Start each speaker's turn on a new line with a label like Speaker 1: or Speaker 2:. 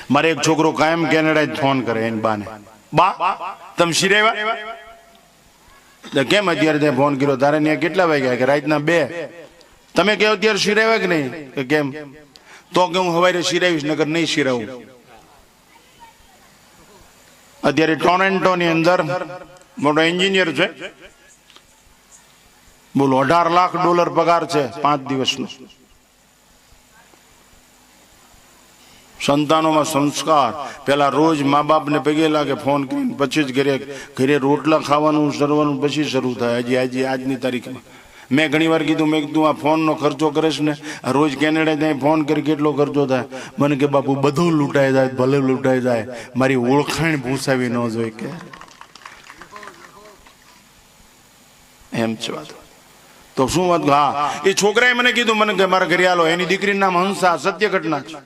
Speaker 1: મારે એક છોકરો કાયમ કેનેડા ફોન કરે એને બાને, બા તમે શિરાવ્યા? કેમ અત્યારે તે ફોન કર્યો? તારે ત્યાં કેટલા વાગ્યા? કે રાતના 2. તમે કહો અત્યારે શિરાવ્યા કે નહીં? કે કેમ? તો કે હું સવારે શિરાવીશ, નગર નહીં શિરાવું. અત્યારે ટોરેન્ટો ની અંદર મોટો એન્જિનિયર છે, બોલો $18 લાખ પગાર છે 5 દિવસનો. સંતાનોમાં સંસ્કાર પેલા રોજ મા બાપ ને પગે લાગે ફોન કરીને, પછી જ ઘરે રોટલા ખાવાનું સરવાનું પછી શરૂ થાય. હજી આજની તારીખમાં મેં ઘણી વાર કીધું, મેં કીધું આ ફોનનો ખર્ચો કરીશ ને, રોજ કેનેડા ત્યાં ફોન કરી કેટલો ખર્ચો થાય? મને કે બાપુ બધું લૂંટાઈ જાય, ભલે લૂંટાઈ જાય, મારી ઓળખાણ ભૂસાવી ન જોઈએ કે એમ છે વાત. તો શું વાત? હા, એ છોકરાએ મને કીધું, મને કે મારા ઘરે આલો, એની દીકરીનું નામ હંસા, સત્ય ઘટના છે.